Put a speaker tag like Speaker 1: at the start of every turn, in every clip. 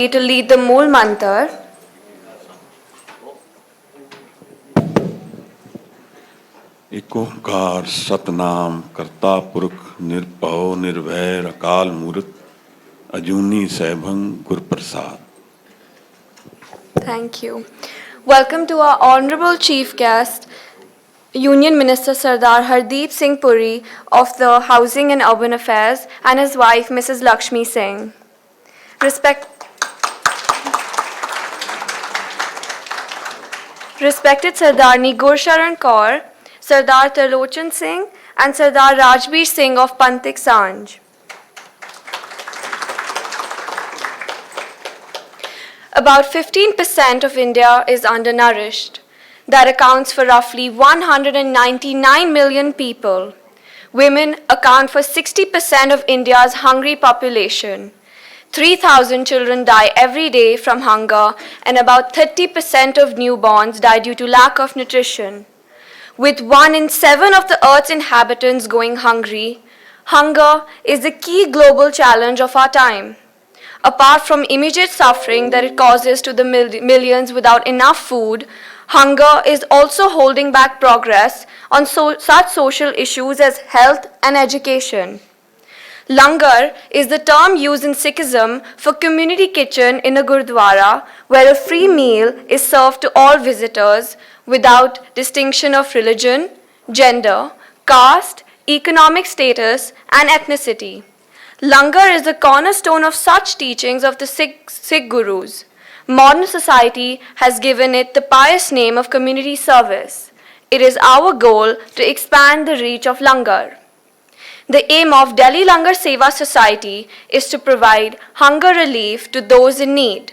Speaker 1: To lead the Mool Mantar.
Speaker 2: एक ओंकार सतनाम करता पुरख निर्भव निर्भय अकाल मूर्त अजूनी सैभं गुर प्रसाद.
Speaker 1: Thank you. Welcome to our Honorable Chief Guest, Union Minister Sardar Hardeep S.Puri of the Housing and Urban Affairs and his wife Mrs. Lakshmi Singh. Respected Sardarni Gursharan Kaur, Sardar Tarlochan Singh and Sardar Rajbir Singh of Pantik Sanj. About 15% of India is undernourished. That accounts for roughly 199 million people. Women account for 60% of India's hungry population. 3,000 children die every day from hunger, and about 30% of newborns die due to lack of nutrition. With 1 in 7 of the Earth's inhabitants going hungry, hunger is the key global challenge of our time. Apart from immediate suffering that it causes to the millions without enough food, hunger is also holding back progress on such social issues as health and education. Langar is the term used in Sikhism for community kitchen in a gurdwara where a free meal is served to all visitors without distinction of religion, gender, caste, economic status, and ethnicity. Langar is the cornerstone of such teachings of the Sikh gurus. Modern society has given it the pious name of community service. It is our goal to expand the reach of Langar. The aim of Delhi Langar Sewa Society is to provide hunger relief to those in need.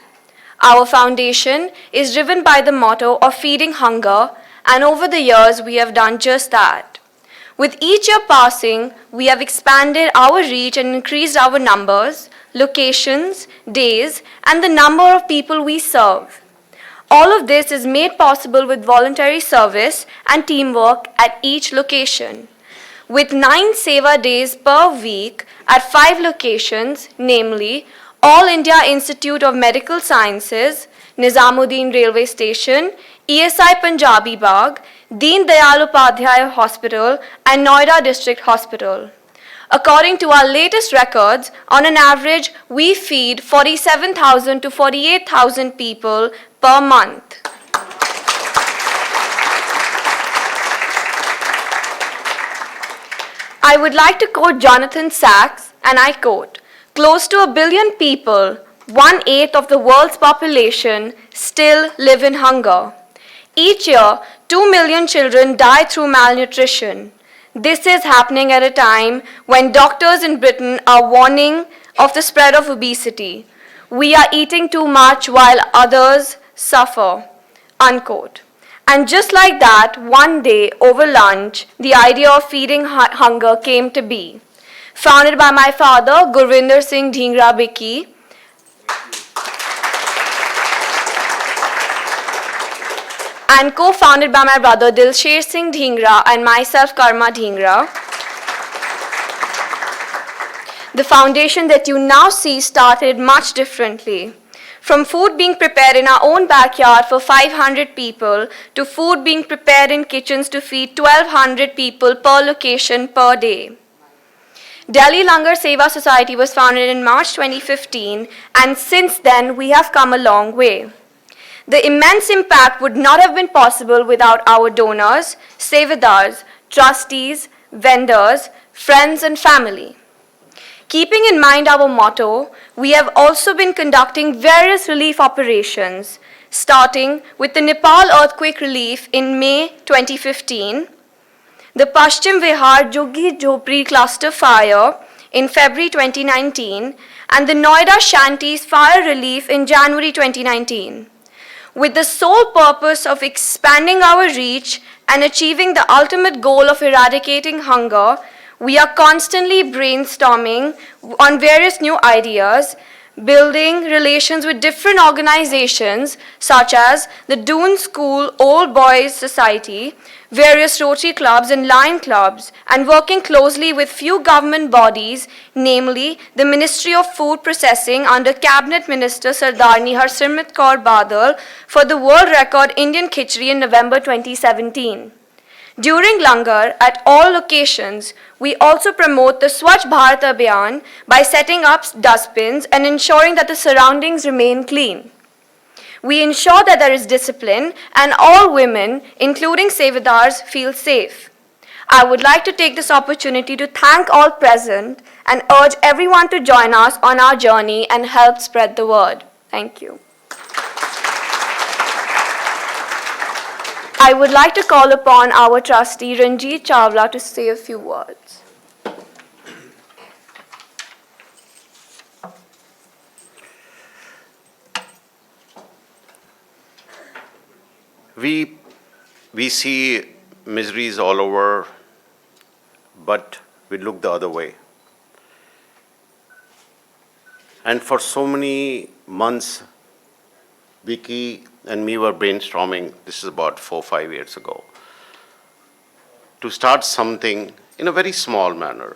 Speaker 1: Our foundation is driven by the motto of feeding hunger, and over the years we have done just that. With each year passing, we have expanded our reach and increased our numbers, locations, days, and the number of people we serve. All of this is made possible with voluntary service and teamwork at each location. With 9 Seva days per week at 5 locations, namely All India Institute of Medical Sciences, Nizamuddin Railway Station, ESI Punjabi Bagh, Deen Dayal Upadhyaya Hospital, and Noida District Hospital. According to our latest records, on an average, we feed 47,000 to 48,000 people per month. I would like to quote Jonathan Sachs, and I quote, "Close to 1 billion people, 1/8 of the world's population, still live in hunger. Each year, 2 million children die through malnutrition. This is happening at a time when doctors in Britain are warning of the spread of obesity. We are eating too much while others suffer." Unquote. And just like that, one day over lunch, the idea of feeding hunger came to be. Founded by my father, Gurvinder Singh Dhingra Biki, and co-founded by my brother Dilsher Singh Dhingra and myself, Karma Dhingra. The foundation that you now see started much differently. From food being prepared in our own backyard for 500 people to food being prepared in kitchens to feed 1,200 people per location per day. Delhi Langar Sewa Society was founded in March 2015, and since then we have come a long way. The immense impact would not have been possible without our donors, sevadars, trustees, vendors, friends, and family. Keeping in mind our motto, we have also been conducting various relief operations, starting with the Nepal earthquake relief in May 2015, the Paschim Vihar Juggi Jhopri cluster fire in February 2019, and the Noida Shanties fire relief in January 2019. With the sole purpose of expanding our reach and achieving the ultimate goal of eradicating hunger, we are constantly brainstorming on various new ideas, building relations with different organizations such as the Doon School Old Boys Society, various Rotary clubs and Lion clubs, and working closely with few government bodies, namely the Ministry of Food Processing under Cabinet Minister Sardarni Harsimrat Kaur Badal for the world record Indian Khichdi in November 2017. During Langar, at all locations, we also promote the Swachh Bharat Abhiyan by setting up dustbins and ensuring that the surroundings remain clean. We ensure that there is discipline and all women, including Sevadars, feel safe. I would like to take this opportunity to thank all present and urge everyone to join us on our journey and help spread the word. Thank you. I would like to call upon our trustee Ranjit Chawla to say a few words.
Speaker 3: We see miseries all over, but we look the other way. And for so many months, Vicky and me were brainstorming, this is about 4 or 5 years ago, to start something in a very small manner,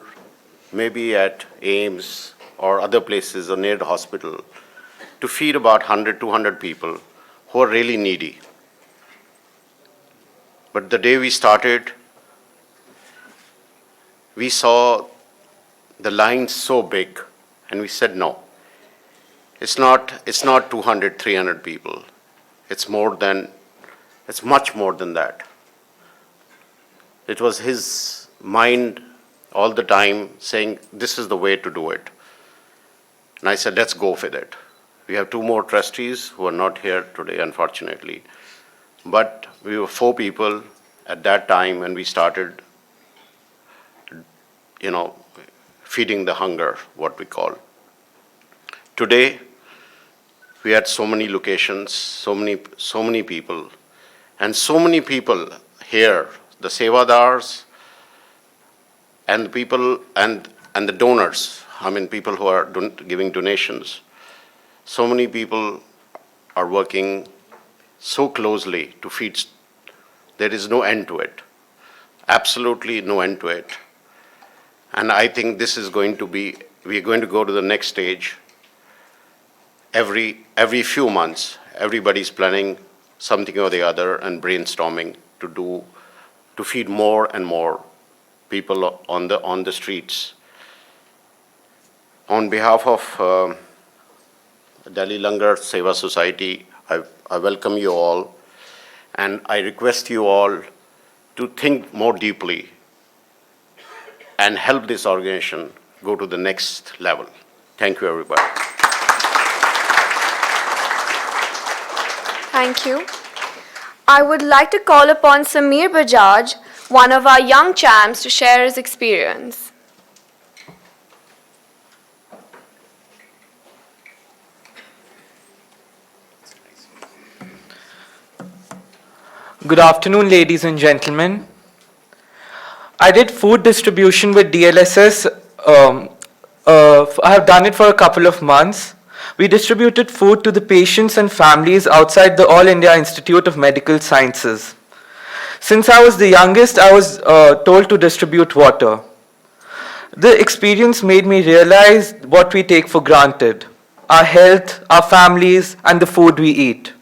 Speaker 3: maybe at AIMS or other places or near the hospital, to feed about 100, 200 people who are really needy. But the day we started, we saw the lines so big, and we said no. It's not 200, 300 people. It's much more than that. It was his mind all the time saying, this is the way to do it. And I said, let's go with it. We have 2 more trustees who are not here today, unfortunately. But we were 4 people at that time when we started, feeding the hunger, what we call. Today, we had so many locations, so many people, and so many people here, the Sevadars and the people and the donors, people who are giving donations. So many people are working so closely to feed. There is no end to it, absolutely no end to it. And I think this is going to be, we are going to go to the next stage. Every few months, everybody's planning something or the other and brainstorming to feed more and more people on the streets. On behalf of Delhi Langar Sewa Society, I welcome you all, and I request you all to think more deeply and help this organization go to the next level. Thank you, everybody.
Speaker 1: Thank you. I would like to call upon Samir Bajaj, one of our young champs, to share his experience.
Speaker 4: Good afternoon, ladies and gentlemen. I did food distribution with DLSS. I have done it for a couple of months. We distributed food to the patients and families outside the All India Institute of Medical Sciences. Since I was the youngest, I was told to distribute water. The experience made me realize what we take for granted: our health, our families, and the food we eat.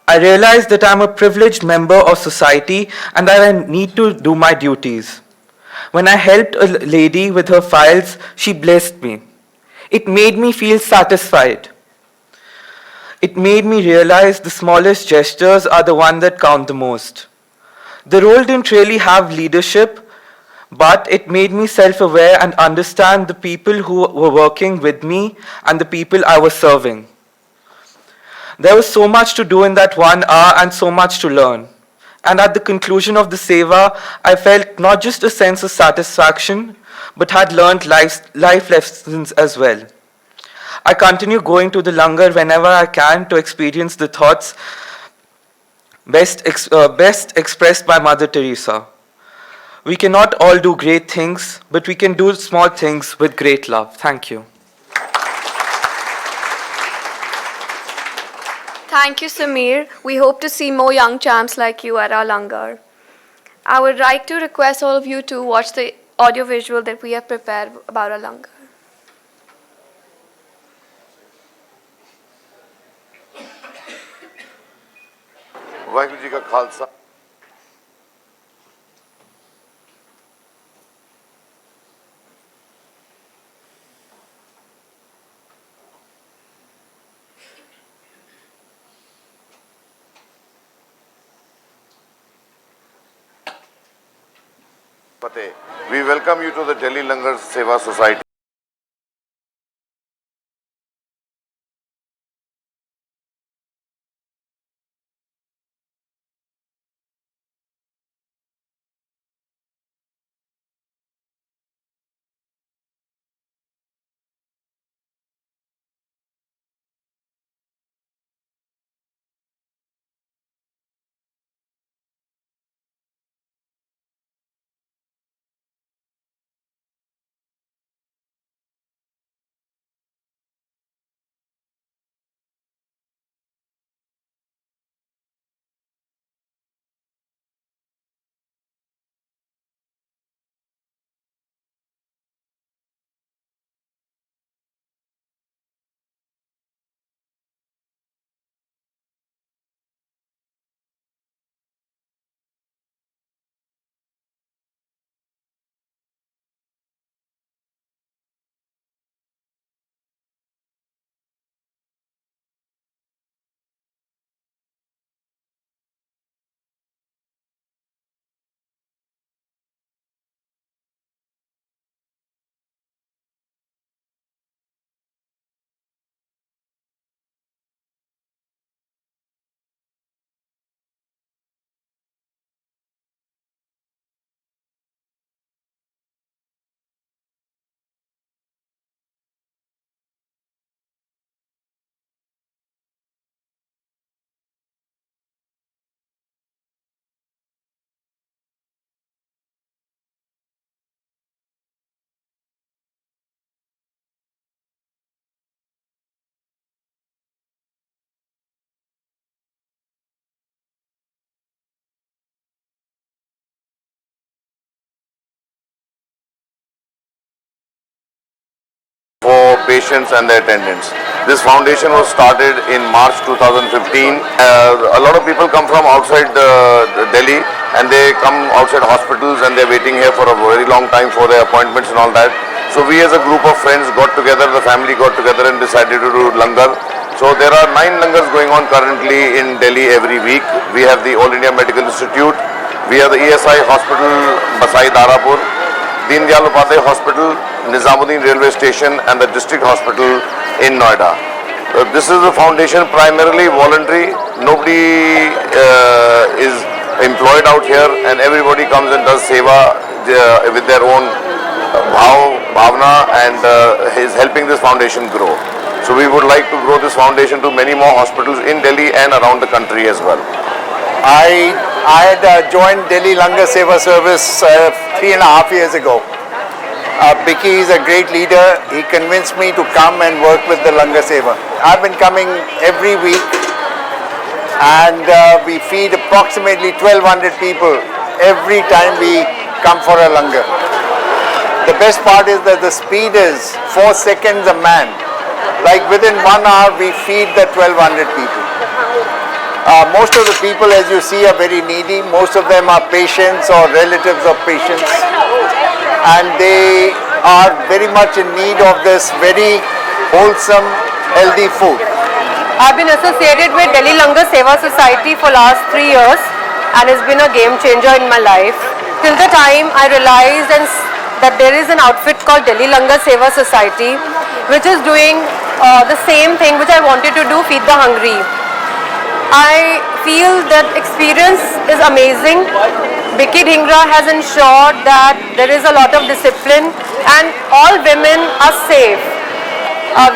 Speaker 4: I realized that I'm a privileged member of society and that I need to do my duties. When I helped a lady with her files, she blessed me. It made me feel satisfied. It made me realize the smallest gestures are the ones that count the most. The role didn't really have leadership, but it made me self-aware and understand the people who were working with me and the people I was serving. There was so much to do in that 1 hour and so much to learn. And at the conclusion of the Seva, I felt not just a sense of satisfaction, but had learned life lessons as well. I continue going to the Langar whenever I can to experience the thoughts best expressed by Mother Teresa. We cannot all do great things, but we can do small things with great love. Thank you.
Speaker 1: Thank you, Samir. We hope to see more young champs like you at our Langar. I would like to request all of you to watch the audio-visual that we have prepared about our Langar.
Speaker 5: Waheguru ji ਕਾ Khalsa Fateh. We welcome you to the Delhi Langar Sewa Society. For patients and their attendants. This foundation was started in March 2015. A lot of people come from outside Delhi and they come outside hospitals and they're waiting here for a very long time for their appointments and all that. So we as a group of friends got together, the family got together and decided to do Langar. So there are 9 Langars going on currently in Delhi every week. We have the All India Medical Institute. We have the ESI Hospital, Basai Darapur. Deen Dayal Upadhyay Hospital, Nizamuddin Railway Station and the District Hospital in Noida. This is a foundation primarily voluntary. Nobody is employed out here and everybody comes and does seva with their own bhavna and is helping this foundation grow. So we would like to grow this foundation to many more hospitals in Delhi and around the country as well.
Speaker 6: I had joined Delhi Langar Sewa Service 3.5 years ago. Bicky is a great leader. He convinced me to come and work with the Langar Sewa. I've been coming every week and we feed approximately 1,200 people every time we come for a Langar. The best part is that the speed is 4 seconds a man. Like within 1 hour we feed the 1,200 people. Most of the people, as you see, are very needy. Most of them are patients or relatives of patients. And they are very much in need of this very wholesome, healthy food.
Speaker 7: I've been associated with Delhi Langar Sewa Society for last 3 years and it's been a game changer in my life. Till the time I realized that there is an outfit called Delhi Langar Sewa Society which is doing the same thing which I wanted to do, feed the hungry. I feel that experience is amazing. Bicky Dhingra has ensured that there is a lot of discipline and all women are safe.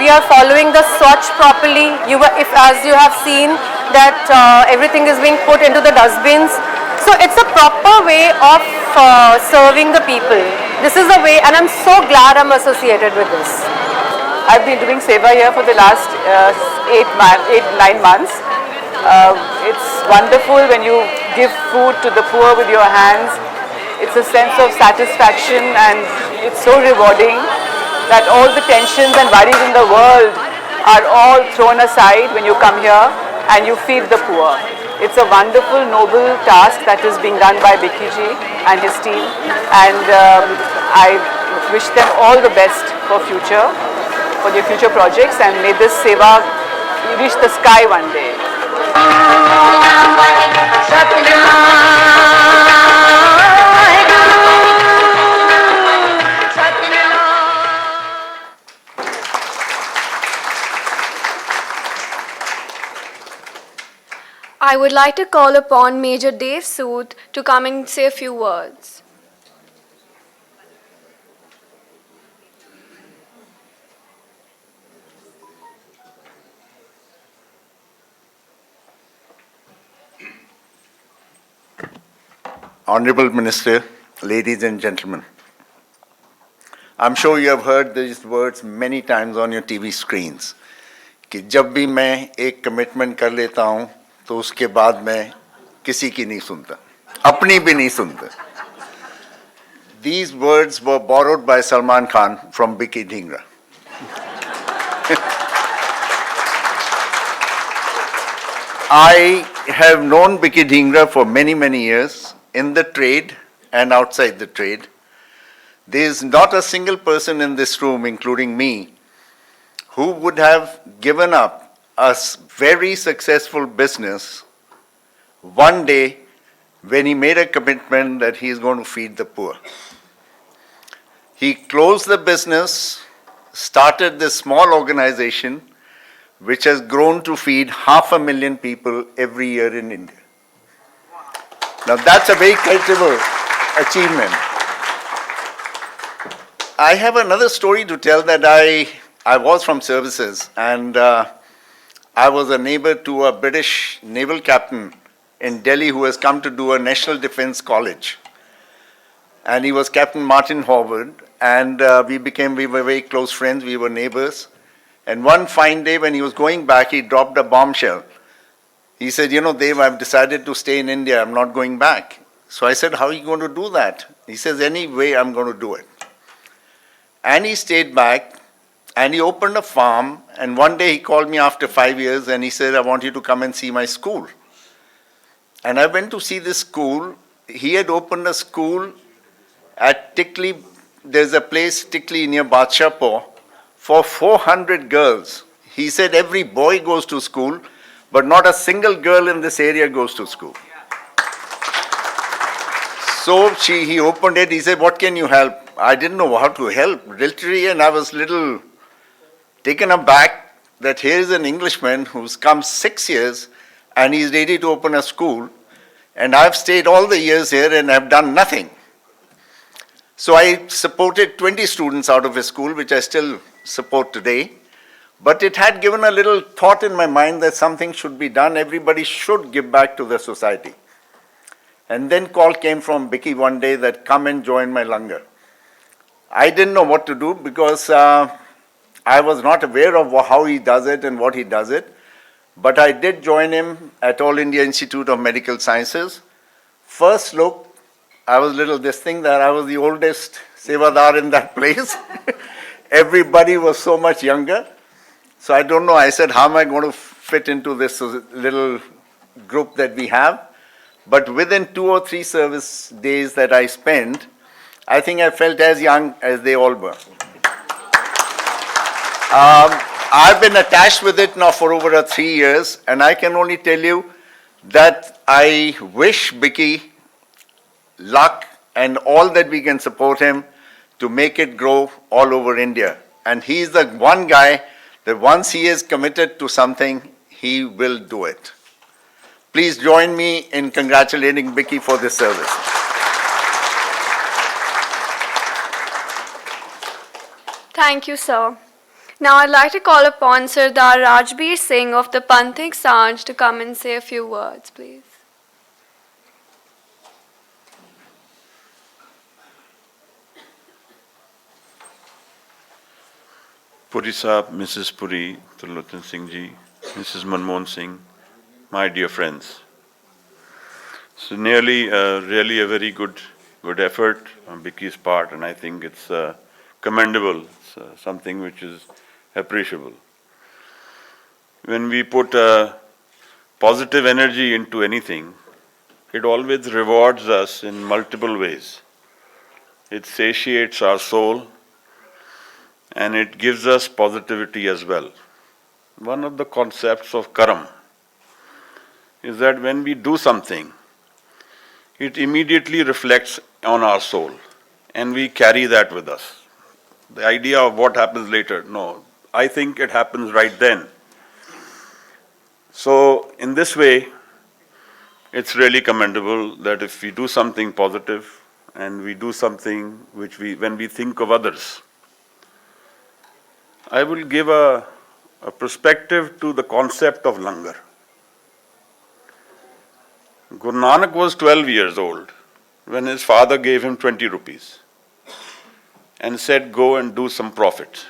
Speaker 7: We are following the Swachh properly. As you have seen that everything is being put into the dustbins. So it's a proper way of serving the people. This is a way and I'm so glad I'm associated with this.
Speaker 8: I've been doing Seva here for the last 8-9 months It's wonderful when you give food to the poor with your hands. It's a sense of satisfaction and it's so rewarding that all the tensions and worries in the world are all thrown aside when you come here and you feed the poor. It's a wonderful, noble task that is being done by Biki ji and his team, and I wish them all the best for their future projects, and may this seva reach the sky one day.
Speaker 1: I would like to call upon Major Dev Sood to come and say a few words.
Speaker 6: Honorable Minister, ladies and gentlemen, I'm sure you have heard these words many times on your TV screens कि जब भी मैं एक commitment कर लेता हूं तो उसके बाद मैं किसी की नहीं सुनता, अपनी भी नहीं सुनता. These words were borrowed by Salman Khan from Biki Dhingra. I have known Biki Dhingra for many years in the trade and outside the trade. There is not a single person in this room, including me, who would have given up a very successful business one day when he made a commitment that he is going to feed the poor. He closed the business, started this small organization which has grown to feed 500,000 people every year in India. Now that's a very creditable achievement. I have another story to tell that I was from services, and I was a neighbor to a British naval captain in Delhi who has come to do a National Defense College. And he was Captain Martin Howard, and we were very close friends, we were neighbors. And one fine day when he was going back, he dropped a bombshell. He said, you know, Dev, I've decided to stay in India, I'm not going back. So I said, how are you going to do that? He says, any way I'm going to do it. And he stayed back, and he opened a farm, and one day he called me after 5 years, and he said, I want you to come and see my school. And I went to see this school. He had opened a school at Tikli, there's a place, Tikli near Badshahpur, for 400 girls. He said every boy goes to school, but not a single girl in this area goes to school. So he opened it, he said, what can you help? I didn't know how to help, literally, and I was little taken aback that here is an Englishman who's come 6 years and he's ready to open a school, and I've stayed all the years here and I've done nothing. So I supported 20 students out of his school, which I still support today. But it had given a little thought in my mind that something should be done. Everybody should give back to the society. And then call came from Biki one day that come and join my Langar. I didn't know what to do because I was not aware of how he does it and what he does it. But I did join him at All India Institute of Medical Sciences. First look, I was that I was the oldest sevadar in that place. Everybody was so much younger. So I don't know, I said, how am I going to fit into this little group that we have? But within 2 or 3 service days that I spent, I think I felt as young as they all were. I've been attached with it now for over 3 years, and I can only tell you that I wish Biki luck and all that we can support him to make it grow all over India. And he's the one guy that once he is committed to something, he will do it. Please join me in congratulating Biki for this service.
Speaker 1: Thank you, sir. Now I'd like to call upon Sardar Rajbir Singh of the Panthik Sanj to come and say a few words, please.
Speaker 2: Puri Saab, Mrs. Puri, Turlotan Singh Ji, Mrs. Manmohan Singh, my dear friends. So really a very good effort on Vicky's part, and I think it's commendable. It's something which is appreciable. When we put positive energy into anything, it always rewards us in multiple ways. It satiates our soul, and it gives us positivity as well. One of the concepts of karam is that when we do something, it immediately reflects on our soul, and we carry that with us. The idea of what happens later, no, I think it happens right then. So in this way, it's really commendable that if we do something positive and we do something which when we think of others. I will give a perspective to the concept of langar. Guru Nanak was 12 years old when his father gave him 20 rupees and said, go and do some profit,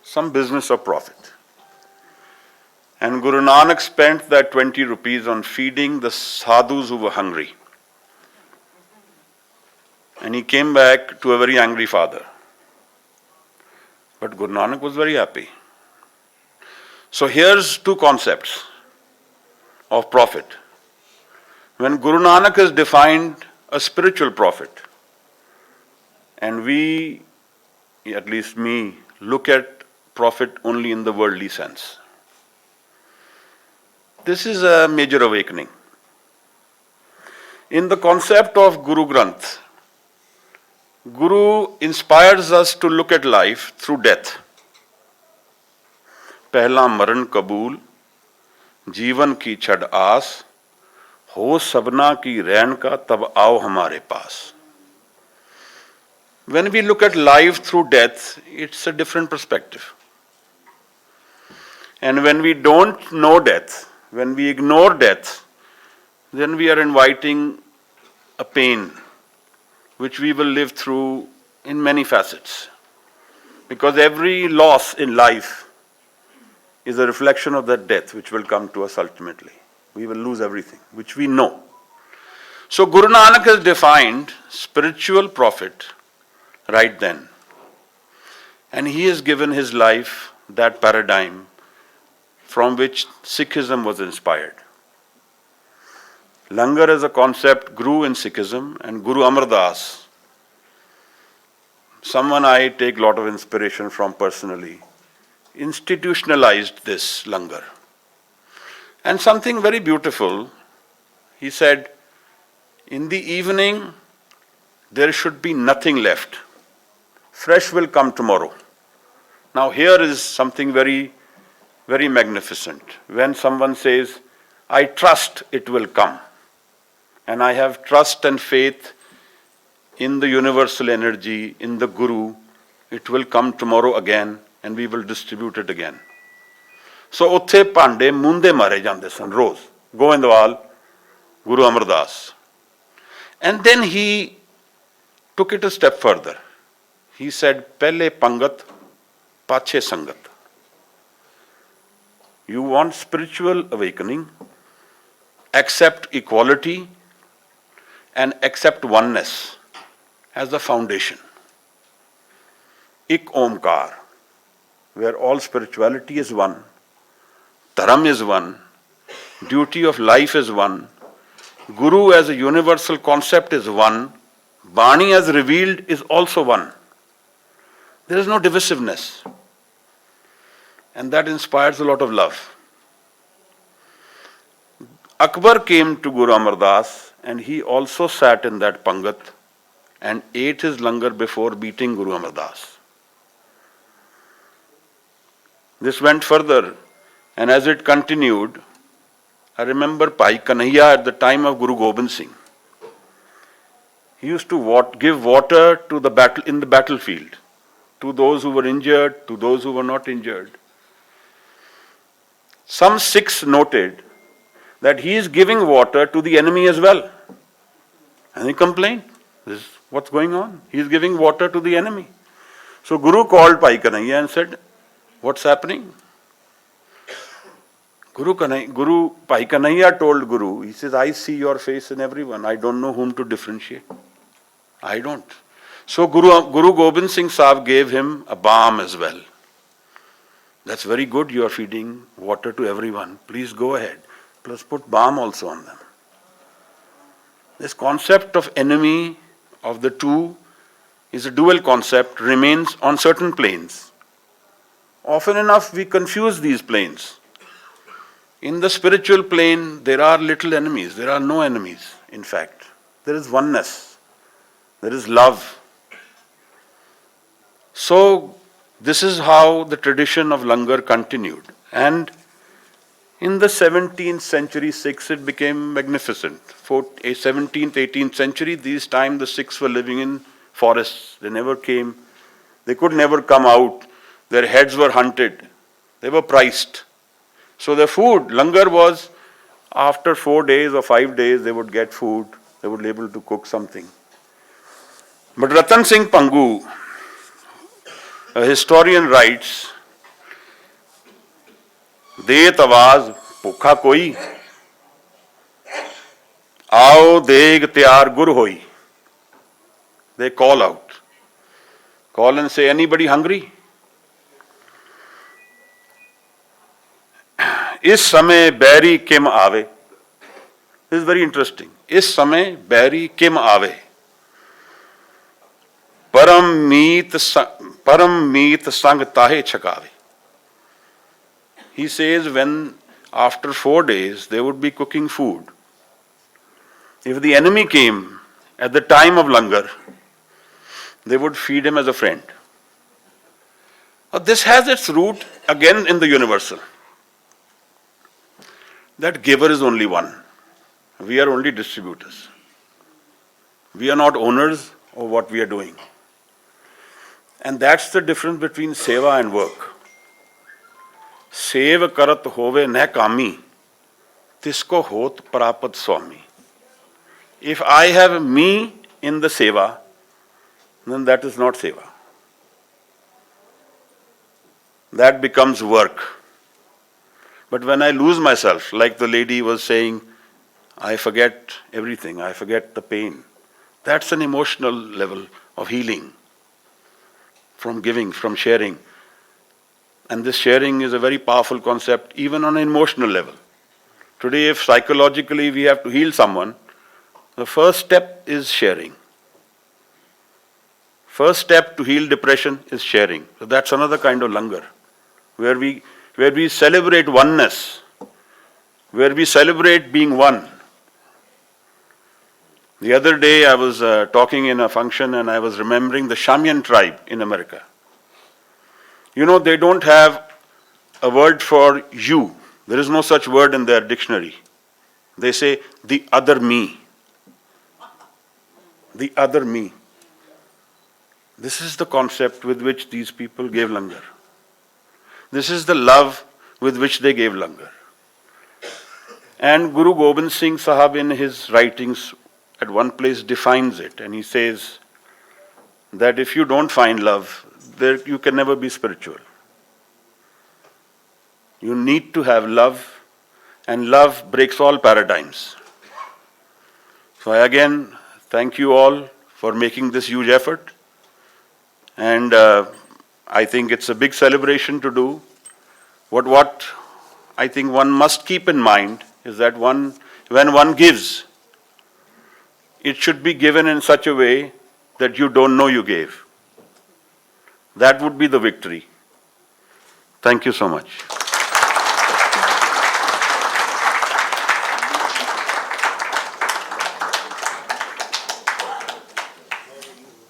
Speaker 2: some business of profit. And Guru Nanak spent that 20 rupees on feeding the sadhus who were hungry. And he came back to a very angry father. But Guru Nanak was very happy. So here's two concepts of profit. When Guru Nanak has defined a spiritual profit, and we, at least me, look at profit only in the worldly sense. This is a major awakening. In the concept of Guru Granth, Guru inspires us to look at life through death. Pehla maran kabul, जीवन की छड़ आस, हो सबना की रैन का तब आओ हमारे पास. When we look at life through death, it's a different perspective. And when we don't know death, when we ignore death, then we are inviting a pain which we will live through in many facets. Because every loss in life is a reflection of that death which will come to us ultimately. We will lose everything, which we know. So Guru Nanak has defined spiritual profit right then. And he has given his life that paradigm from which Sikhism was inspired. Langar as a concept grew in Sikhism, and Guru Amar Das, someone I take a lot of inspiration from personally, institutionalized this langar. And something very beautiful, he said, in the evening, there should be nothing left. Fresh will come tomorrow. Now here is something very, very magnificent. When someone says, I trust it will come, and I have trust and faith in the universal energy, in the Guru, it will come tomorrow again, and we will distribute it again. So uthe pande munde mare jande san roz, Govindwal, Guru Amar Das. And then he took it a step further. He said, Pehle pangat, pache sangat. You want spiritual awakening, accept equality and accept oneness as the foundation. Ik Omkar, where all spirituality is one, dharam is one, duty of life is one, Guru as a universal concept is one, Bani as revealed is also one. There is no divisiveness. And that inspires a lot of love. Akbar came to Guru Amar Das and he also sat in that pangat and ate his langar before beating Guru Amar Das. This went further, and as it continued, I remember Bhai Kanhaiya at the time of Guru Gobind Singh. He used to give water to in the battlefield, to those who were injured, to those who were not injured. Some Sikhs noted that he is giving water to the enemy as well. And he complained, this is what's going on. He is giving water to the enemy. So Guru called Bhai Kanhaiya and said, what's happening? Guru Bhai Kanhaiya told Guru, he says, I see your face in everyone. I don't know whom to differentiate. I don't. So Guru Gobind Singh Sahib gave him a balm as well. That's very good, you are feeding water to everyone. Please go ahead. Plus put balm also on them. This concept of enemy of the two is a dual concept, remains on certain planes. Often enough we confuse these planes. In the spiritual plane, there are little enemies. There are no enemies, in fact. There is oneness. There is love. So, this is how the tradition of Langar continued. And in the 17th century Sikhs, it became magnificent. For 17th, 18th century, these time the Sikhs were living in forests. They never came. They could never come out. Their heads were hunted. They were priced. So the food, Langar was, after 4 days or 5 days, they would get food. They would be able to cook something. But Ratan Singh Pangu, a historian, writes, देत आवाज भूखा कोई आओ देग त्यार गुर होई. They call out. Call and say, anybody hungry? इस समय बैरी किम आवे. This is very interesting. इस समय बैरी किम आवे. परम मीत संग ताहे छकावे. He says when after 4 days they would be cooking food. If the enemy came at the time of Langar, they would feed him as a friend. Now, this has its root again in the universal. That giver is only one. We are only distributors. We are not owners of what we are doing. And that's the difference between seva and work. Sev karat hove na kami, tisko hot prapat swami. If I have me in the seva, then that is not seva. That becomes work. But when I lose myself, like the lady was saying, I forget everything, I forget the pain. That's an emotional level of healing, from giving, from sharing. And this sharing is a very powerful concept, even on an emotional level. Today, if psychologically we have to heal someone, the first step is sharing. First step to heal depression is sharing. So that's another kind of langar, where we celebrate oneness, where we celebrate being one. The other day I was talking in a function and I was remembering the Shamian tribe in America. You know, they don't have a word for you. There is no such word in their dictionary. They say, the other me. The other me. This is the concept with which these people gave Langar. This is the love with which they gave Langar. And Guru Gobind Singh Sahib in his writings at one place defines it, and he says that if you don't find love, there you can never be spiritual. You need to have love, and love breaks all paradigms. So I again thank you all for making this huge effort, and I think it's a big celebration to do. What I think one must keep in mind is that when one gives, it should be given in such a way that you don't know you gave. That would be the victory. Thank you so much.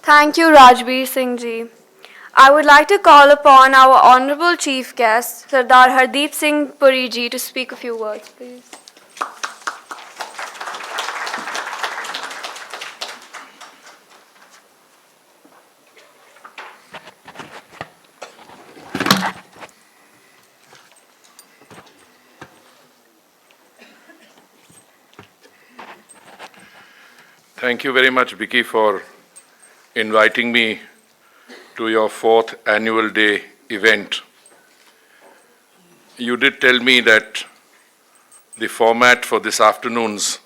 Speaker 1: Thank you, Rajbir Singh Ji. I would like to call upon our Honorable Chief Guest, Sardar Hardeep S.Puri Ji, to speak a few words, please.
Speaker 9: Thank you very much, Vicky, for inviting me to your 4th annual day event. You did tell me that the format for this afternoon's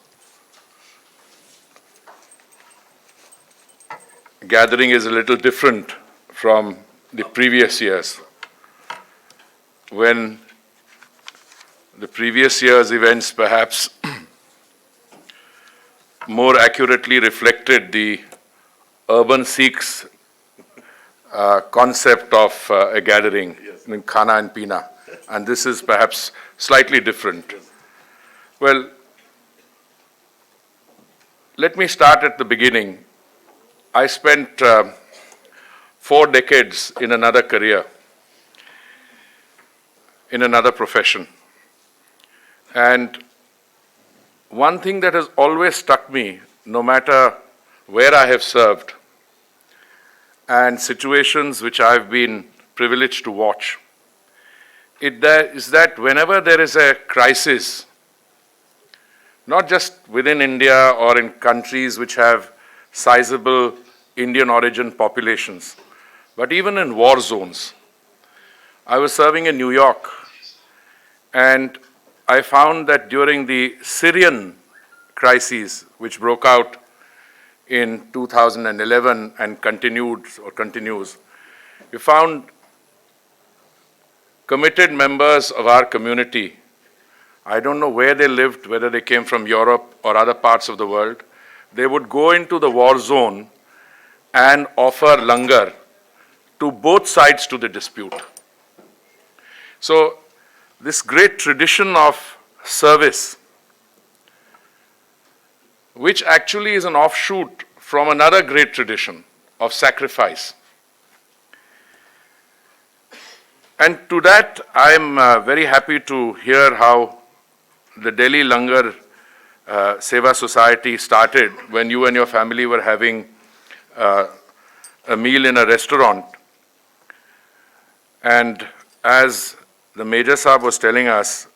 Speaker 9: gathering is a little different from the previous years, when the previous year's events perhaps more accurately reflected the urban Sikhs' concept of a gathering, in Khana and Pina. And this is perhaps slightly different. Well, let me start at the beginning. I spent 4 decades in another career, in another profession. And one thing that has always struck me, no matter where I have served, and situations which I've been privileged to watch, is that whenever there is a crisis, not just within India or in countries which have sizable Indian origin populations, but even in war zones. I was serving in New York, and I found that during the Syrian crisis, which broke out in 2011 and continues, we found committed members of our community. I don't know where they lived, whether they came from Europe or other parts of the world. They would go into the war zone and offer langar to both sides to the dispute. So this great tradition of service, which actually is an offshoot from another great tradition of sacrifice. And to that, I am very happy to hear how the Delhi Langar Sewa Society started when you and your family were having a meal in a restaurant. And as the Major Saab was telling us,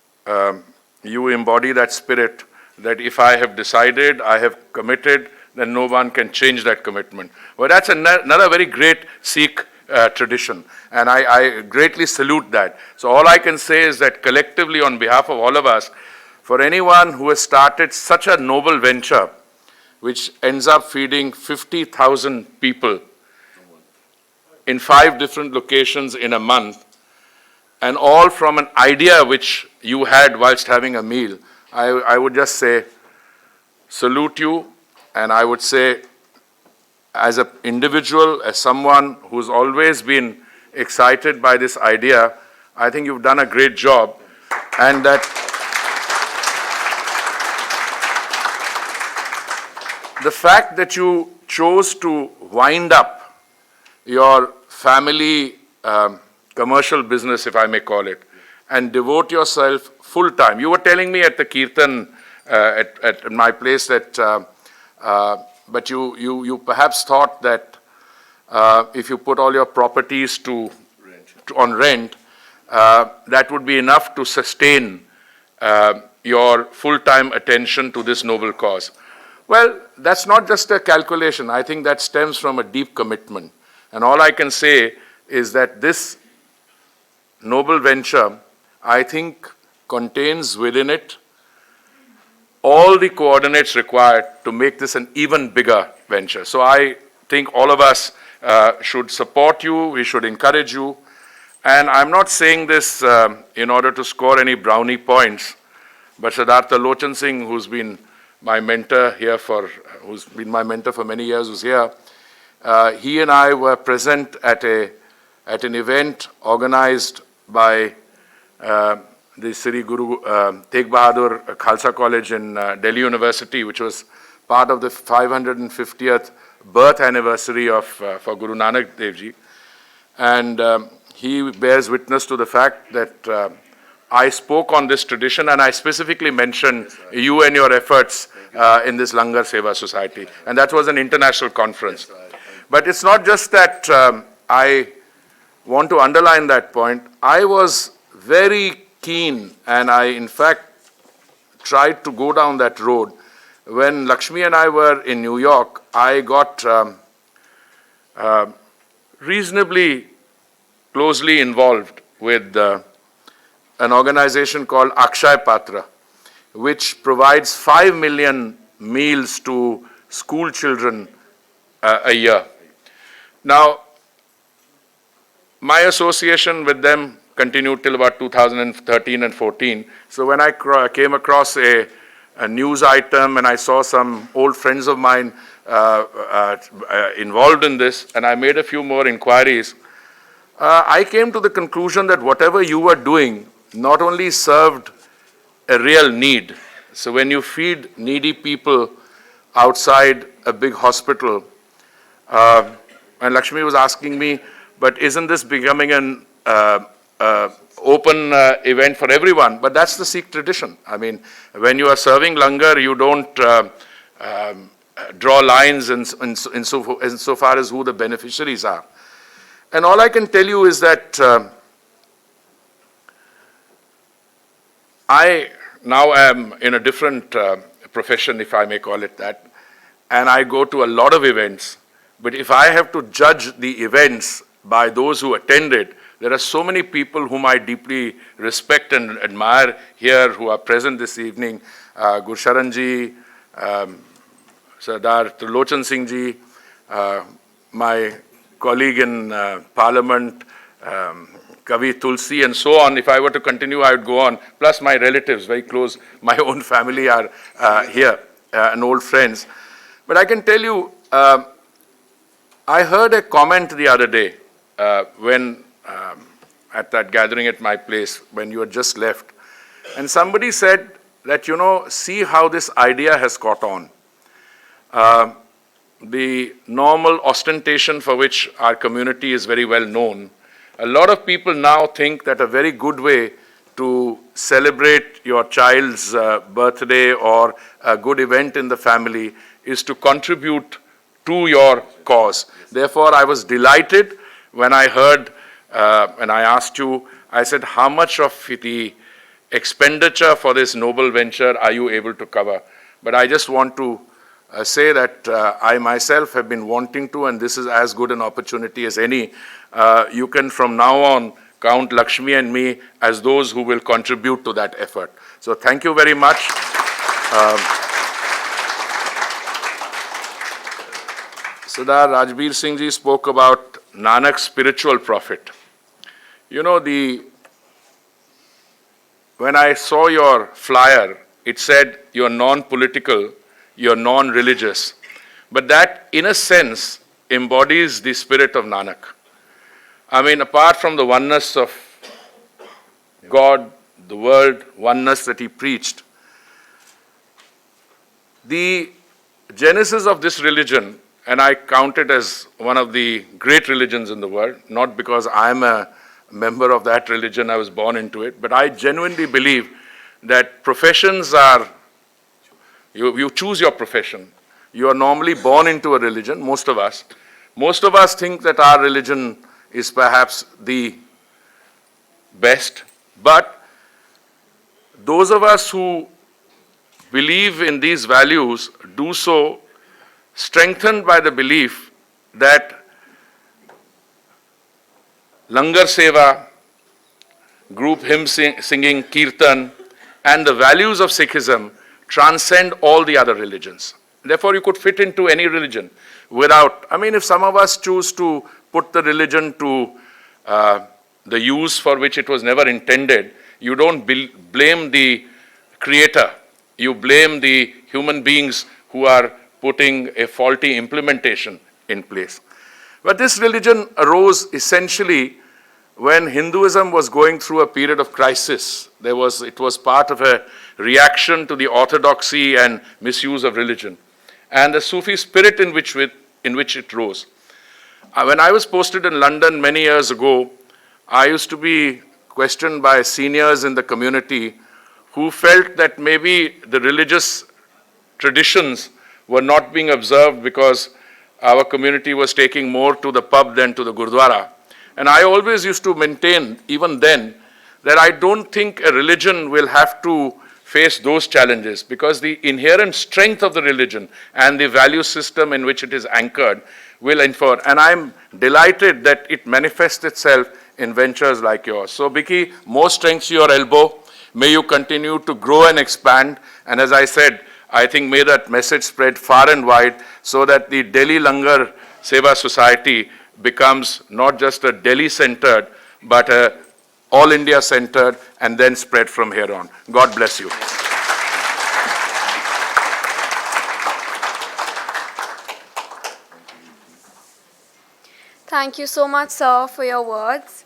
Speaker 9: you embody that spirit that if I have decided, I have committed, then no one can change that commitment. Well, that's another very great Sikh tradition, and I greatly salute that. So all I can say is that collectively, on behalf of all of us, for anyone who has started such a noble venture, which ends up feeding 50,000 people in 5 different locations in a month, and all from an idea which you had whilst having a meal, I would just say, salute you, and I would say, as an individual, as someone who's always been excited by this idea, I think you've done a great job, and that the fact that you chose to wind up your family commercial business, if I may call it, and devote yourself full time. You were telling me at the Kirtan at my place that, but you perhaps thought that if you put all your properties on rent, that would be enough to sustain your full-time attention to this noble cause. Well, that's not just a calculation. I think that stems from a deep commitment. And all I can say is that this noble venture, I think, contains within it all the coordinates required to make this an even bigger venture. So I think all of us should support you, we should encourage you. And I'm not saying this in order to score any brownie points, but Siddhartha Lochan Singh, who's been my mentor here who's been my mentor for many years, who's here, he and I were present at an event organized by the Sri Guru Tegh Bahadur Khalsa College in Delhi University, which was part of the 550th birth anniversary for Guru Nanak Dev Ji. And he bears witness to the fact that I spoke on this tradition, and I specifically mentioned you and your efforts in this Langar Sewa Society. And that was an international conference. But it's not just that I want to underline that point. I was very keen, and I in fact tried to go down that road. When Lakshmi and I were in New York, I got reasonably closely involved with an organization called Akshay Patra. which provides 5 million meals to school children a year. Now, my association with them continued till about 2013 and 14. So when I came across a news item and I saw some old friends of mine involved in this, and I made a few more inquiries, I came to the conclusion that whatever you were doing not only served a real need. So when you feed needy people outside a big hospital, and Lakshmi was asking me, but isn't this becoming an open event for everyone? But that's the Sikh tradition. I mean, when you are serving langar, you don't draw lines insofar as who the beneficiaries are. And all I can tell you is that I now am in a different profession, if I may call it that, and I go to a lot of events. But if I have to judge the events by those who attended, there are so many people whom I deeply respect and admire here who are present this evening. Gursharan ji, Sardar Trilochan Singh ji, my colleague in Parliament, Kavi Tulsi, and so on. If I were to continue, I would go on. Plus my relatives, very close, my own family are here, and old friends. But I can tell you, I heard a comment the other day when at that gathering at my place, when you had just left. And somebody said that, you know, see how this idea has caught on. The normal ostentation for which our community is very well known, a lot of people now think that a very good way to celebrate your child's birthday or a good event in the family is to contribute to your cause. Therefore, I was delighted when I heard, and I asked you, I said, how much of the expenditure for this noble venture are you able to cover? But I just want to say that I myself have been wanting to, and this is as good an opportunity as any. You can from now on count Lakshmi and me as those who will contribute to that effort. So thank you very much. Sardar Rajbir Singh ji spoke about Nanak's spiritual prophet. You know, when I saw your flyer, it said you're non-political, you're non-religious. But that, in a sense, embodies the spirit of Nanak. I mean, apart from the oneness of God, the world, oneness that he preached, the genesis of this religion, and I count it as one of the great religions in the world, not because I'm a member of that religion, I was born into it, but I genuinely believe that professions are, you choose your profession. You are normally born into a religion, most of us. Most of us think that our religion is perhaps the best, but those of us who believe in these values do so strengthened by the belief that Langar Sewa, group hymn singing, Kirtan, and the values of Sikhism transcend all the other religions. Therefore, you could fit into any religion without, I mean, if some of us choose to put the religion to the use for which it was never intended, you don't blame the creator. You blame the human beings who are putting a faulty implementation in place. But this religion arose essentially when Hinduism was going through a period of crisis. It was part of a reaction to the orthodoxy and misuse of religion, and the Sufi spirit in which it rose. When I was posted in London many years ago, I used to be questioned by seniors in the community who felt that maybe the religious traditions were not being observed because our community was taking more to the pub than to the Gurdwara. And I always used to maintain, even then, that I don't think a religion will have to face those challenges because the inherent strength of the religion and the value system in which it is anchored will infer. And I'm delighted that it manifests itself in ventures like yours. So, Biki, more strength to your elbow. May you continue to grow and expand. And as I said, I think may that message spread far and wide so that the Delhi Langar Sewa Society becomes not just a Delhi-centered, but a all India-centered, and then spread from here on. God bless you.
Speaker 1: Thank you so much, sir, for your words.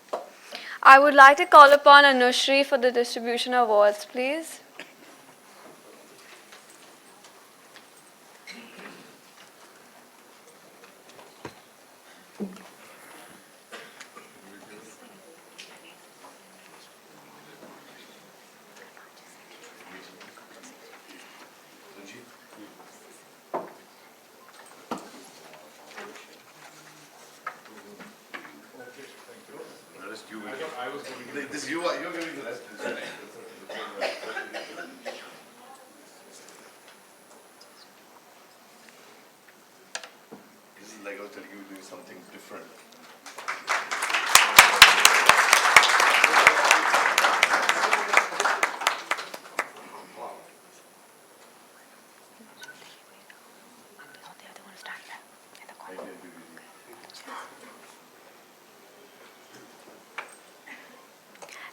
Speaker 1: I would like to call upon Anushri for the distribution of awards, please.
Speaker 5: You're giving the rest. This is like I was telling you, doing something different.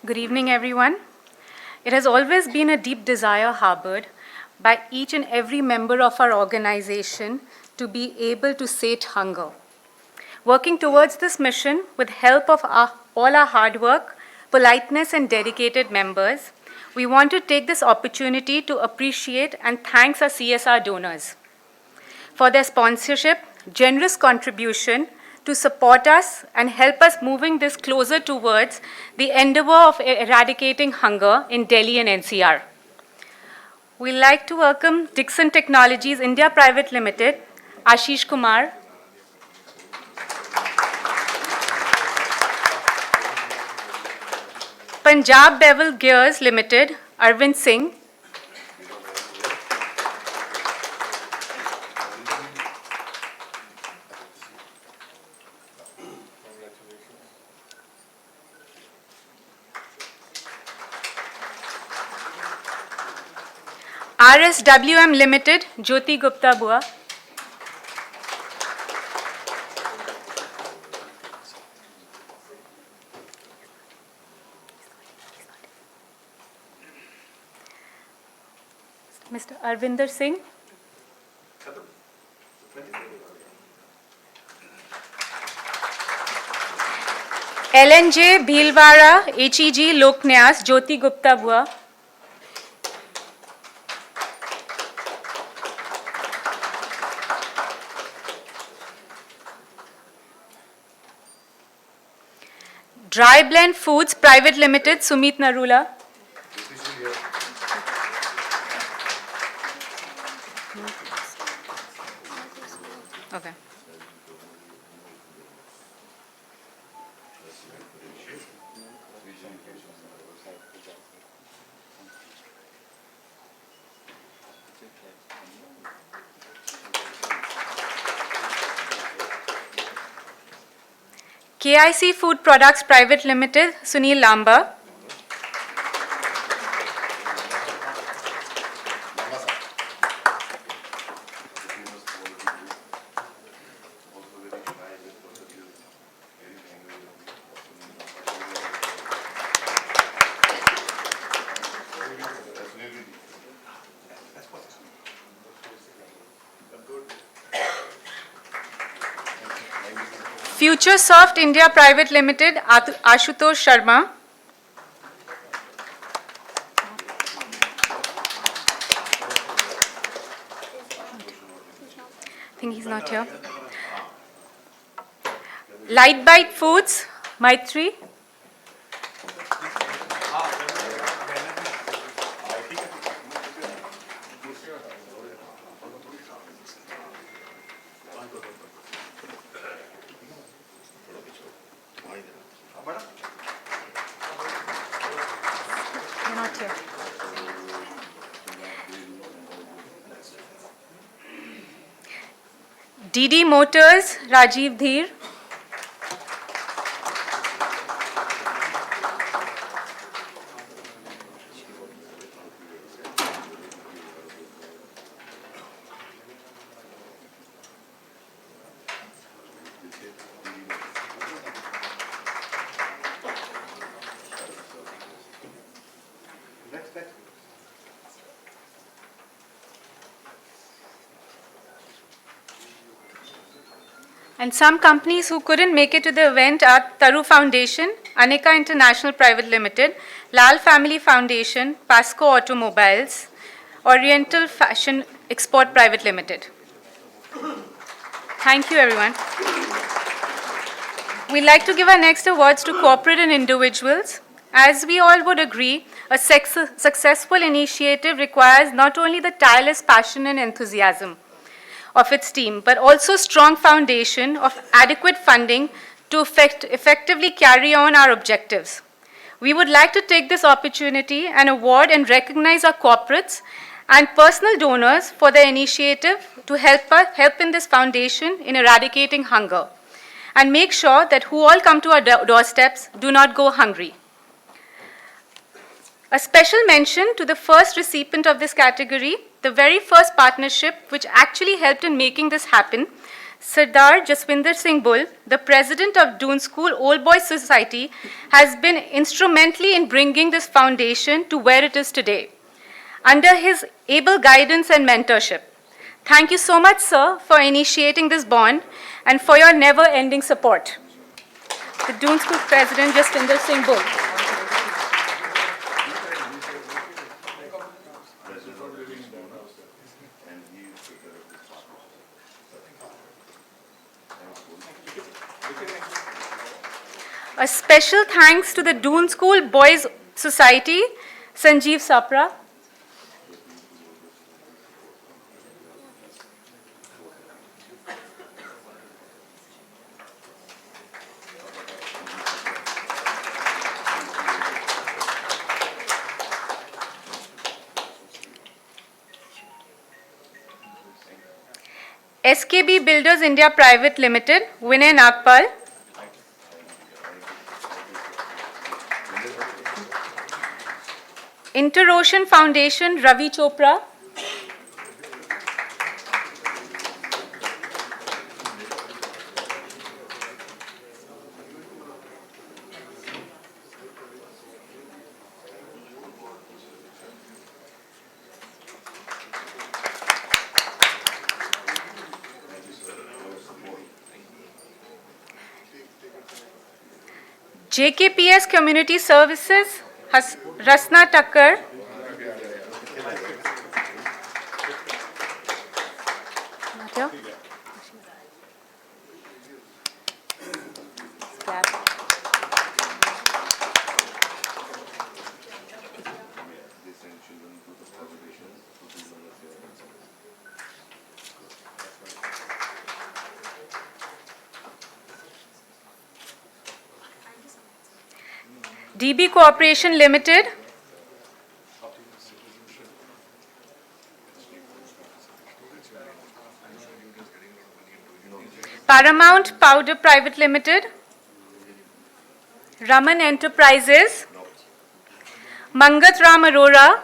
Speaker 10: Good evening, everyone. It has always been a deep desire harbored by each and every member of our organization to be able to sate hunger. Working towards this mission with help of all our hard work, politeness, and dedicated members, we want to take this opportunity to appreciate and thank our CSR donors for their sponsorship, generous contribution, to support us and help us moving this closer towards the endeavor of eradicating hunger in Delhi and NCR. We'd like to welcome Dixon Technologies India Private Limited, Ashish Kumar. Punjab Bevel Gears Limited, Arvind Singh. RSWM Limited, Jyoti Gupta Bua. Mr. Arvinder Singh. LNJ Bhilwara, HEG Loknyas, Jyoti Gupta Bua. Dry Blend Foods Private Limited, Sumit Narula. Okay. KIC Food Products Private Limited, Sunil Lamba. Future Soft India Private Limited, Ashutosh Sharma. I think he's not here. Light Bite Foods, Maitri. They're not here. DD Motors, Rajiv Dheer. And some companies who couldn't make it to the event are Taru Foundation, Anika International Private Limited, Lal Family Foundation, Pasco Automobiles, Oriental Fashion Export Private Limited. Thank you, everyone. We'd like to give our next awards to corporate and individuals. As we all would agree, a successful initiative requires not only the tireless passion and enthusiasm of its team, but also strong foundation of adequate funding to effectively carry on our objectives. We would like to take this opportunity and award and recognize our corporates and personal donors for their initiative to help in this foundation in eradicating hunger, and make sure that who all come to our doorsteps do not go hungry. A special mention to the first recipient of this category, the very first partnership which actually helped in making this happen. Sardar Jaswinder Singh Bull, the president of Doon School Old Boys Society, has been instrumentally in bringing this foundation to where it is today, under his able guidance and mentorship. Thank you so much, sir, for initiating this bond and for your never-ending support. The Doon School President, Jaswinder Singh Bull. A special thanks to the Doon School Boys Society, Sanjeev Sapra. SKB Builders India Private Limited, Vinay Nagpal. Inter-Ocean Foundation, Ravi Chopra. JKPS Community Services, Rasna Takkar. DB Corporation Limited, Paramount Powder Private Limited, Raman Enterprises, Mangat Ram Arora,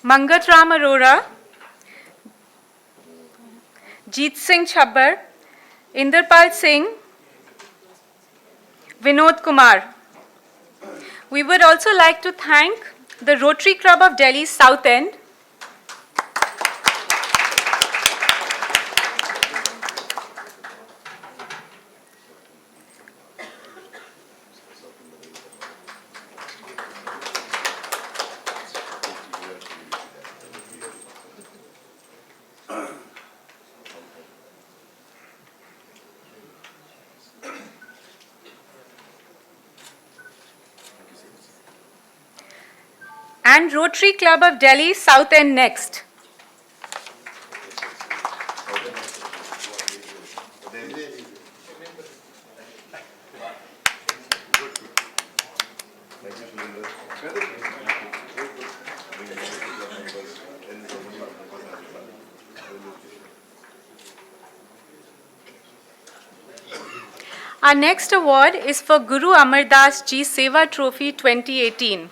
Speaker 10: Mangat Ram Arora, Jeet Singh Chabbar, Inderpal Singh, Vinod Kumar. We would also like to thank the Rotary Club of Delhi's South End, and Rotary Club of Delhi South End Next. Our next award is for Guru Amar Das Ji Seva Trophy 2018.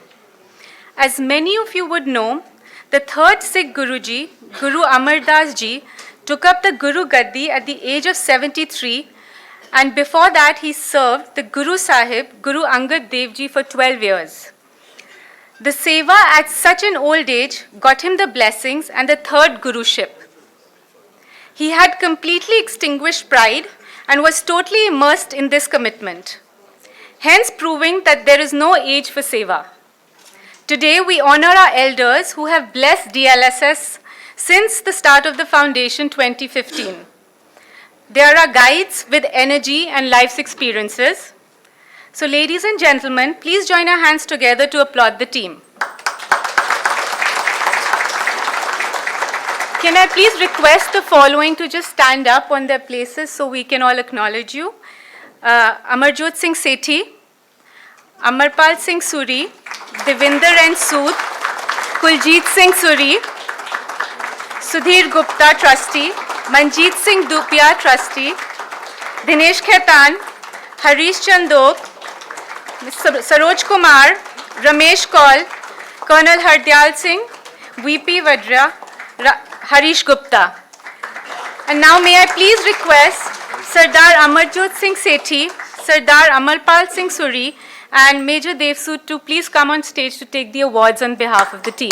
Speaker 10: As many of you would know, the third Sikh Guruji, Guru Amar Das Ji, took up the Guru Gaddi at the age of 73, and before that he served the Guru Sahib, Guru Angad Dev Ji, for 12 years. The seva at such an old age got him the blessings and the third Guruship. He had completely extinguished pride and was totally immersed in this commitment, hence proving that there is no age for seva. Today, we honor our elders who have blessed DLSS since the start of the foundation 2015. They are our guides with energy and life's experiences. So, ladies and gentlemen, please join our hands together to applaud the team. Can I please request the following to just stand up on their places so we can all acknowledge you? Amarjot Singh Sethi, Amarpal Singh Suri, Devinder N. Sood, Kuljit Singh Suri, Sudhir Gupta, Trustee, Manjeet Singh Dupia, Trustee, Dinesh Khaitan, Harish Chandok, Saroj Kumar, Ramesh Kaul, Colonel Hardyal Singh, VP Vadra, Harish Gupta. And now may I please request Sardar Amarjot Singh Sethi, Sardar Amarpal Singh Suri, and Major Devsood to please come on stage to take the awards on behalf of the team.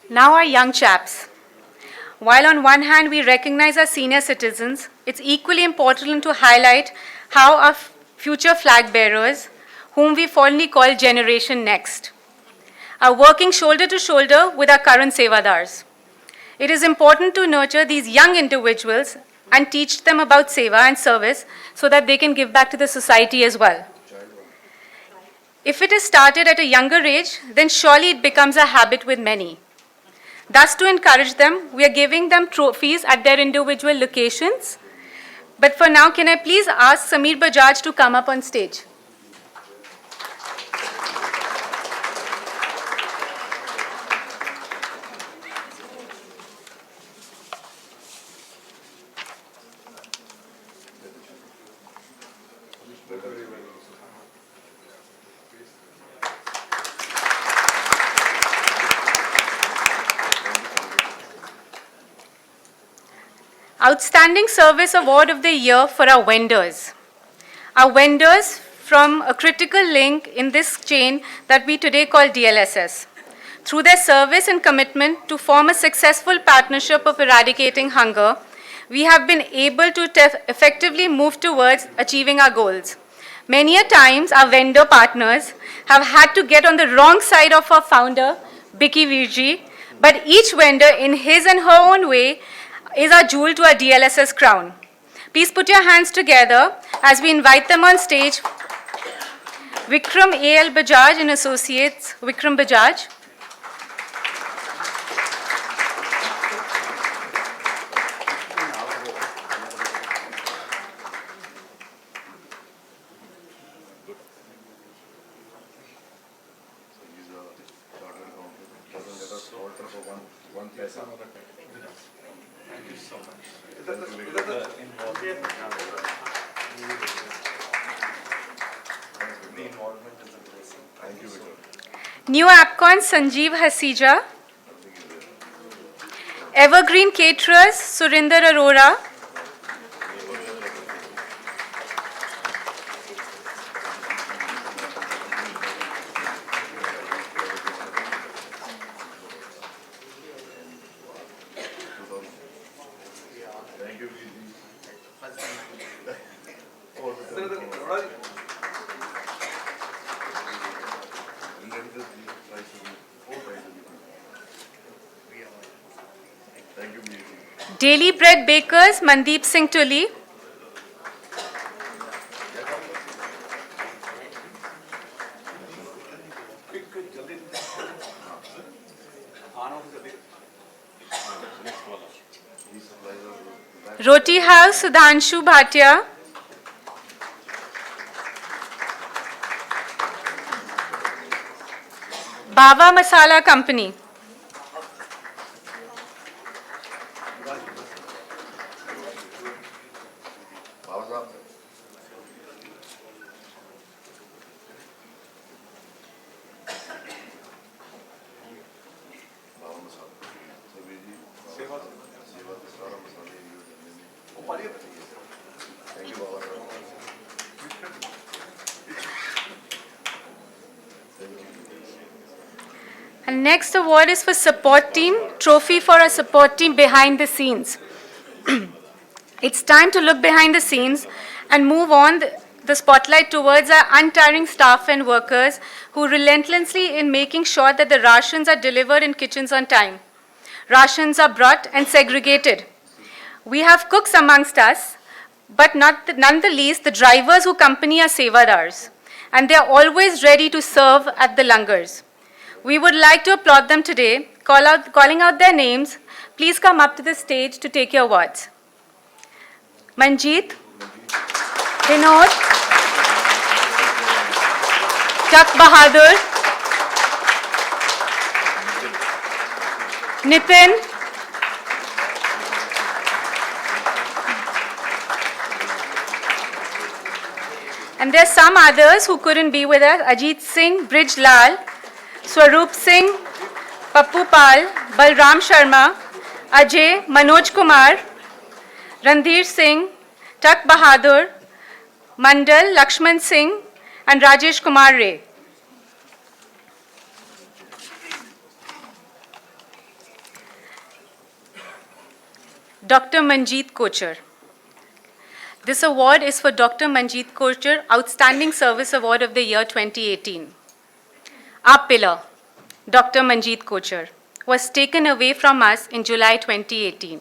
Speaker 10: Now our young chaps. While on one hand we recognize our senior citizens, it's equally important to highlight how our future flag bearers, whom we fondly call Generation Next, are working shoulder to shoulder with our current Sevadars. It is important to nurture these young individuals and teach them about Seva and service so that they can give back to the society as well. If it is started at a younger age, then surely it becomes a habit with many. Thus, to encourage them, we are giving them trophies at their individual locations. But for now, can I please ask Sameer Bajaj to come up on stage? Outstanding Service Award of the Year for our vendors. Our vendors from a critical link in this chain that we today call DLSS. Through their service and commitment to form a successful partnership of eradicating hunger, we have been able to effectively move towards achieving our goals. Many a times, our vendor partners have had to get on the wrong side of our founder, Biki Virji, but each vendor in his and her own way is our jewel to our DLSS crown. Please put your hands together as we invite them on stage. Vikram A.L. Bajaj and Associates, Vikram Bajaj. New AppCon Sanjeev Hasija. Evergreen Caterers Surinder Arora. Daily Bread Bakers, Mandeep Singh Tully. Roti House, Sudhanshu Bhatia. Bava Masala Company. And next award is for support team, trophy for a support team behind the scenes. It's time to look behind the scenes and move on the spotlight towards our untiring staff and workers who relentlessly in making sure that the rations are delivered in kitchens on time. Rations are brought and segregated. We have cooks amongst us, but none the least the drivers who accompany our sevadars, and they are always ready to serve at the langars. We would like to applaud them today, calling out their names. Please come up to the stage to take your awards. Manjeet, Vinod, Chak Bahadur, Nitin, and there are some others who couldn't be with us. Ajit Singh, Brij Lal, Swaroop Singh, Pappu Pal, Balram Sharma, Ajay, Manoj Kumar, Randhir Singh, Tak Bahadur, Mandal, Lakshman Singh, and Rajesh Kumar Ray. Dr. Manjeet Kochar. This award is for Dr. Manjeet Kochar, Outstanding Service Award of the Year 2018. Our pillar, Dr. Manjeet Kochar, was taken away from us in July 2018.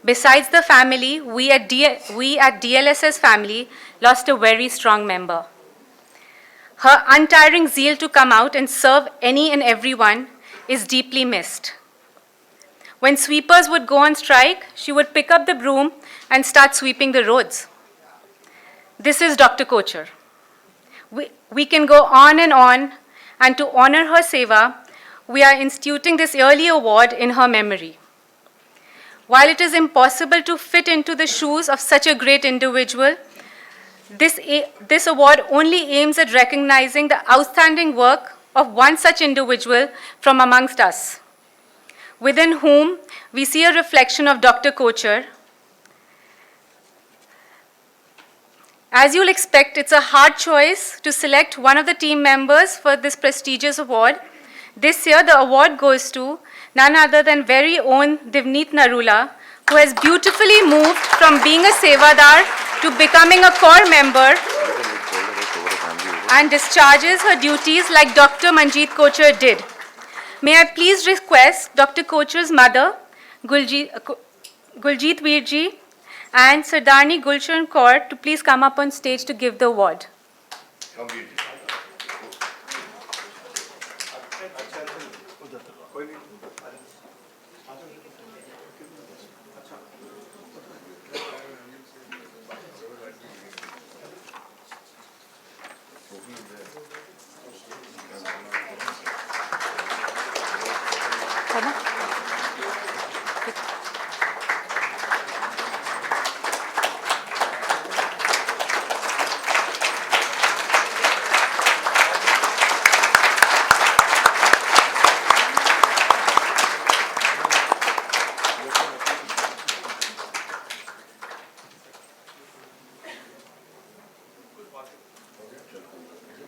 Speaker 10: Besides the family, we at DLSS family lost a very strong member. Her untiring zeal to come out and serve any and everyone is deeply missed. When sweepers would go on strike, she would pick up the broom and start sweeping the roads. This is Dr. Kochar. We can go on, and to honor her seva, we are instituting this yearly award in her memory. While it is impossible to fit into the shoes of such a great individual, this award only aims at recognizing the outstanding work of one such individual from amongst us, within whom we see a reflection of Dr. Kochar. As you'll expect, it's a hard choice to select one of the team members for this prestigious award. This year, the award goes to none other than very own Divneet Narula, who has beautifully moved from being a sevadar to becoming a core member and discharges her duties like Dr. Manjeet Kochar did. May I please request Dr. Kochar's mother, Guljeet Veerji, and Sardarni Gulshan Kaur to please come up on stage to give the award.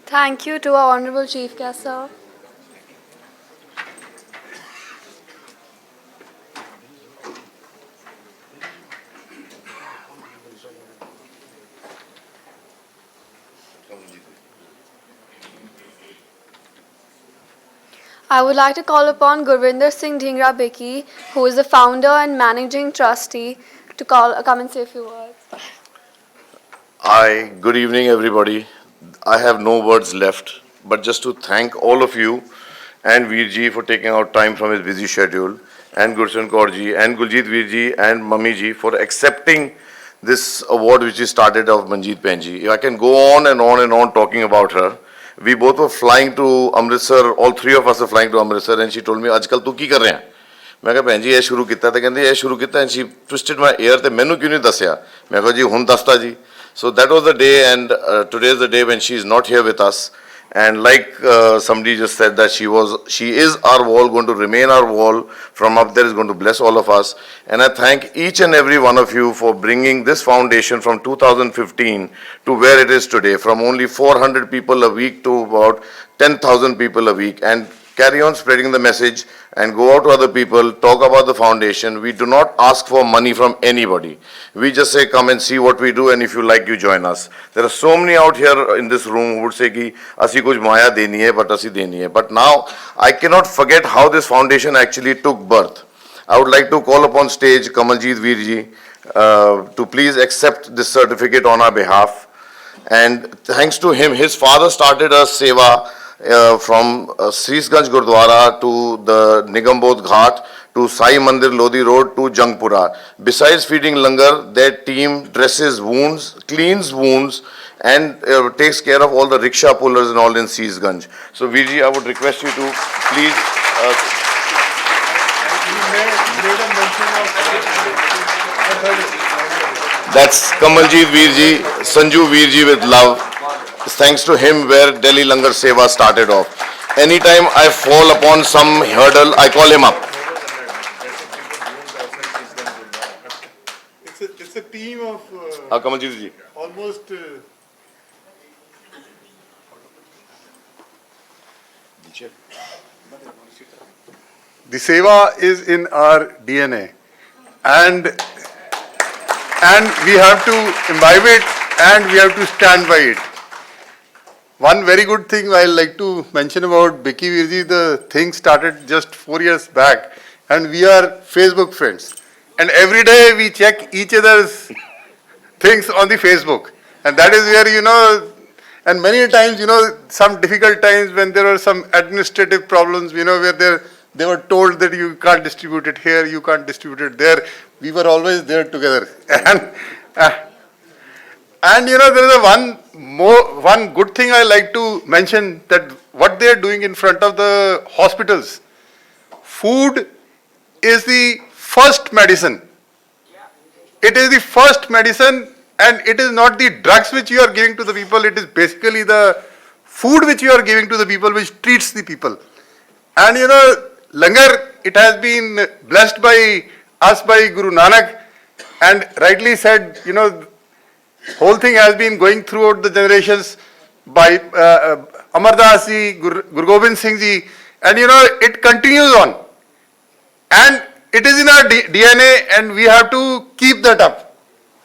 Speaker 1: Thank you to our Honorable Chief Guest, sir. I would like to call upon Gurvinder Singh Dhingra Beki, who is the founder and managing trustee, to come and say a few words.
Speaker 5: Hi, good evening, everybody. I have no words left, but just to thank all of you and Veerji for taking out time from his busy schedule, and Gursan Kaurji, and Guljit Veerji, and Mummy for accepting this award which is started of Manjeet Penji. If I can go on and on and on talking about her. We both were flying to Amritsar, all three of us were flying to Amritsar, and she told me, "Ajkal tu ki kar rahe hain?" मैं कहा भैन जी ये शुरू किया तो कहते ये शुरू किया, and she twisted my ear ते मैनू क्यों नहीं दसिया मैं कहा जी हुन दसता जी. So that was the day, and today is the day when she is not here with us. And like somebody just said that she is our wall, going to remain our wall. From up there is going to bless all of us. And I thank each and every one of you for bringing this foundation from 2015 to where it is today, from only 400 people a week to about 10,000 people a week. And carry on spreading the message and go out to other people, talk about the foundation. We do not ask for money from anybody. We just say, come and see what we do, and if you like, you join us. There are so many out here in this room who would say, ki, asi kuch maya deni hai, but asi deni hai. But now, I cannot forget how this foundation actually took birth. I would like to call upon stage Kamaljeet Veerji to please accept this certificate on our behalf. And thanks to him, his father started a seva from Srisganj Gurdwara to the Nigambodh Ghat to Sai Mandir Lodi Road to Jangpura. Besides feeding langar, their team dresses wounds, cleans wounds, and takes care of all the rickshaw pullers and all in Srisganj. So Veerji, I would request you to please... That's Kamaljeet Veerji, Sanju Veerji with love. Thanks to him where Delhi Langar Sewa started off. Anytime I fall upon some hurdle, I call him up.
Speaker 11: It's a team of
Speaker 5: Kamaljeet ji.
Speaker 11: almost the seva is in our DNA, and we have to imbibe it and we have to stand by it. One very good thing I like to mention about Biki Veerji, the thing started just 4 years back, and we are Facebook friends. And every day we check each other's things on the Facebook. And that is where, and many times, some difficult times when there are some administrative problems, where they were told that you can't distribute it here, you can't distribute it there. We were always there together. And there is one good thing I like to mention, that what they are doing in front of the hospitals. Food is the first medicine. It is the first medicine, and it is not the drugs which you are giving to the people, it is basically the food which you are giving to the people which treats the people. And Langar, it has been blessed by us by Guru Nanak, and rightly said, whole thing has been going throughout the generations by Amar Das ji, Guru Gobind Singh ji, and it continues on. And it is in our DNA, and we have to keep that up.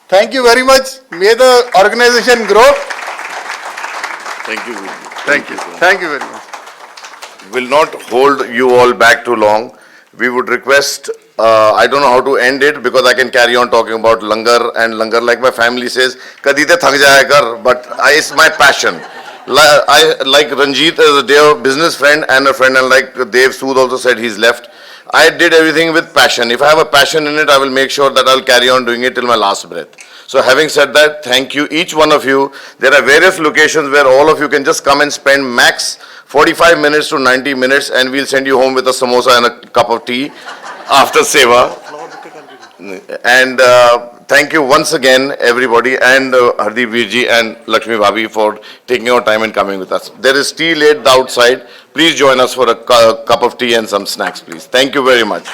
Speaker 11: Thank you very much. May the organization grow.
Speaker 5: Thank you.
Speaker 11: Thank you. Thank you very much.
Speaker 5: Will not hold you all back too long. We would request, I don't know how to end it because I can carry on talking about Langar, and Langar, like my family says, Kadi te thak jaya kar, but it's my passion. I like Ranjit as a dear business friend and a friend, and like Dev Sood also said, he's left. I did everything with passion. If I have a passion in it, I will make sure that I'll carry on doing it till my last breath. So having said that, thank you, each one of you. There are various locations where all of you can just come and spend max 45 minutes to 90 minutes, and we'll send you home with a samosa and a cup of tea after seva. And thank you once again, everybody, and Hardeep Veerji and Lakshmi Bhabhi for taking your time and coming with us. There is tea laid outside. Please join us for a cup of tea and some snacks, please. Thank you very much.